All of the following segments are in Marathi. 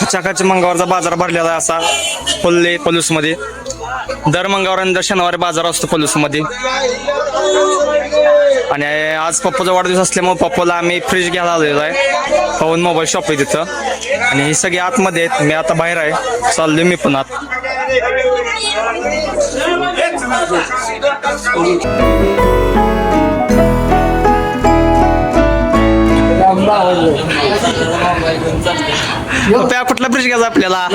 खचाखच मंगळवारचा बाजार भरलेला आहे असा पलूसमध्ये. दर मंगळवार आणि दर शनिवारी बाजार असतो पलूसमध्ये. आणि आज पप्पाचा वाढदिवस असल्यामुळे पप्पाला आम्ही फ्रीज घ्यायला आलेलो आहे पवन मोबाईल शॉप आहे तिथं. आणि ही सगळी आतमध्ये आहेत. मी आता बाहेर आहे, चाललोय मी पण आत. त्या कुठला फ्रीज घ्यायचा आपल्याला?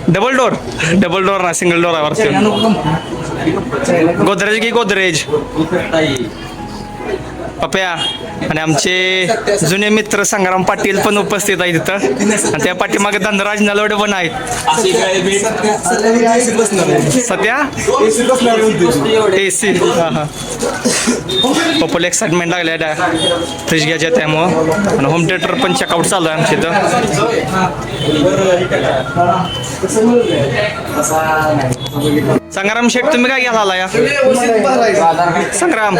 डबल डोर ना सिंगल डोर आहे. गोदरेज की गोदरेज पप्या. आणि आमचे जुने मित्र संग्राम पाटील पण उपस्थित आहेत तिथं. आणि त्या पाठीमागे धनराज नलवडे पण आहेत. सध्या AC पप्पाला एक्साइटमेंट लागल्या फ्रीज घ्यायच्या त्यामुळं. आणि होम थिएटर पण चेकआउट चालू आहे आमच्या इथं. संग्राम शेठ तुम्ही काय घ्यायला आला या? संग्राम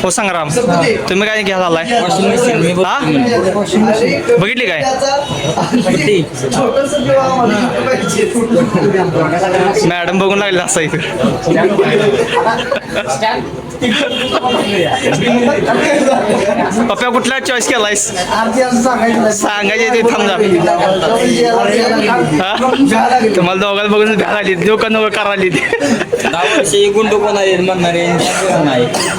हो संग्राम तुम्ही काय घ्यायला आलाय? हा बघितली काय? मॅडम बघून लागले असं इकडे. पप्पा कुठला चॉईस केलायस? सांगायचे ते थांबला. तुम्हाला दोघांना बघून भ्या आली देऊ का नको करायला गुंड कोण आहे म्हणणारे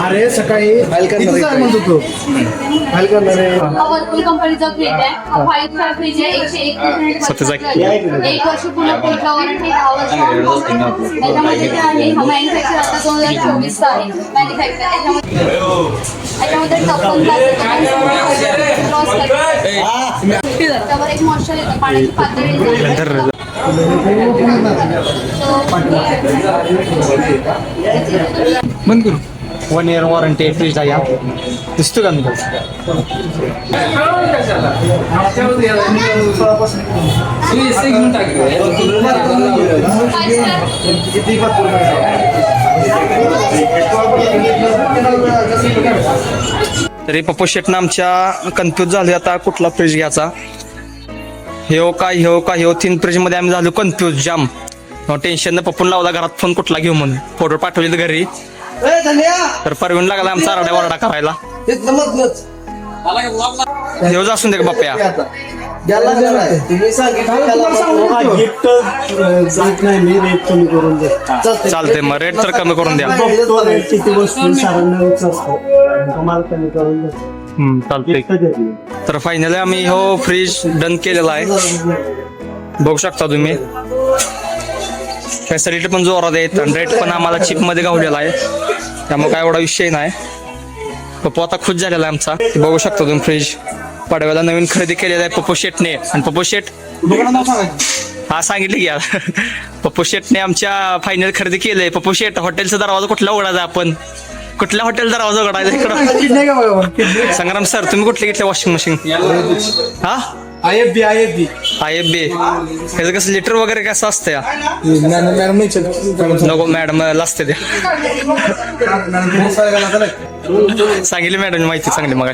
अरे सकाळी म्हणतो तो कंपनीचा फ्रीज आहे. 5 स्टार फ्रीज आहे. 101 वर्ष पुन्हा पुढच्या वॉरंटी 10 वर्ष. त्याच्यामध्ये जे आहे हा मॅन्युफॅक्चर आता 2024 चा आहे मॅन्युफॅक्चर. त्याच्यामध्ये टप्पन त्यावर एक मॉइश्चर येतं पाण्याची पातळी. बंद करू. 1 year वॉरंटी फ्रीज आहे. दिसतो का मी? तरी पप्पू शेटनं आमच्या कन्फ्यूज झाले आता कुठला फ्रीज घ्यायचा. ह्यो 3 फ्रीज मध्ये आम्ही झालो कन्फ्यूज जाम. टेन्शन न पप्पून लावला घरात फोन कुठला घेऊ म्हणून. फोटो पाठवले घरी. तर परवीन लागला आमचा आरडा वरडा करायला. ह्योच असून दे का बाप्या. चालते मग रेट तर कमी करून द्या. चालते. तर फायनली आम्ही हो फ्रीज डन केलेला आहे. बघू शकता तुम्ही. फॅसिलिटी पण जोरात आहेत आणि रेट पण आम्हाला चिप मध्ये गावलेला आहे. त्यामुळे काय एवढा विषय नाही. पप्पू आता खुश झालेला आहे आमचा. बघू शकता तुम्ही फ्रीज पाडव्याला नवीन खरेदी केलेला आहे पप्पू शेटने. आणि पप्पू शेट हा सांगितलं की यार पप्पू शेटने आमच्या फायनल खरेदी केलंय. पप्पू शेट हॉटेलचा दरवाजा कुठला उघडायचा आपण? कुठल्या हॉटेल दरवाजा उघडायचा इकडं? संग्राम सर तुम्ही कुठले घेतले वॉशिंग मशीन? हा IFB ह्याचं कसं लिटर वगैरे कसं असतं? नको मॅडम असते ते सांगितले मॅडम माहिती चांगली मग.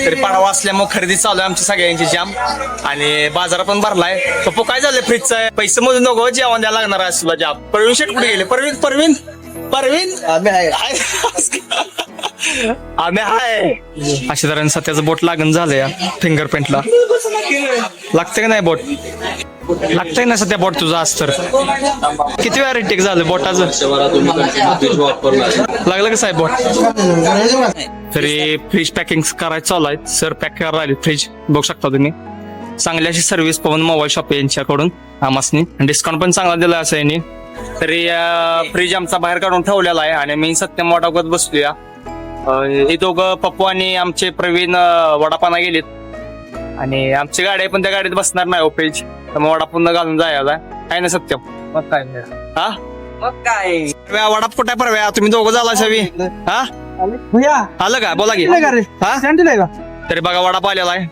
तरी पाडवा असल्यामुळे खरेदी चालू आहे आमची सगळ्यांची जाम. आणि बाजार पण भरलाय. पप्पू काय झालं फ्रीजचं? पैसे मोजून नको जेवण द्यायला लागणार आहे तुला जाम. परवीन शेट कुठे गेले? परवीन आम्ही आहे अशा तऱ्हेने सत्याचं बोट लागण झालंय फिंगरप्रिंटला. लागतंय का नाही बोट? लागतंय ना सध्या बोट तुझा आज तर. किती वेळा रिटेक झालं बोटाचं? लागलं का साहेब बोट? तरी फ्रीज पॅकिंग करायचं चालू आहे. सर पॅक करायला राहिले फ्रीज. बघू शकता तुम्ही. चांगली अशी सर्व्हिस पवन मोबाईल शॉप यांच्याकडून आमासनी. डिस्काउंट पण चांगला दिला असं यांनी. तरी फ्रीज आमचा बाहेर काढून ठेवलेला आहे. आणि मी सत्यम वाटावत बसलोया. हे दोघं पप्पू आणि आमचे प्रवीण वडापाना गेलेत. आणि आमची गाडी आहे पण त्या गाडीत बसणार नाही फ्रीज. त्यामुळे वडापून घालून जायला काय ना सत्यम. मग काय हा मग काय वडाप कुठे परव्या तुम्ही दोघं झाला सवी? हा आलं का? बोला की. हा तरी बघा वडाप आलेला आहे.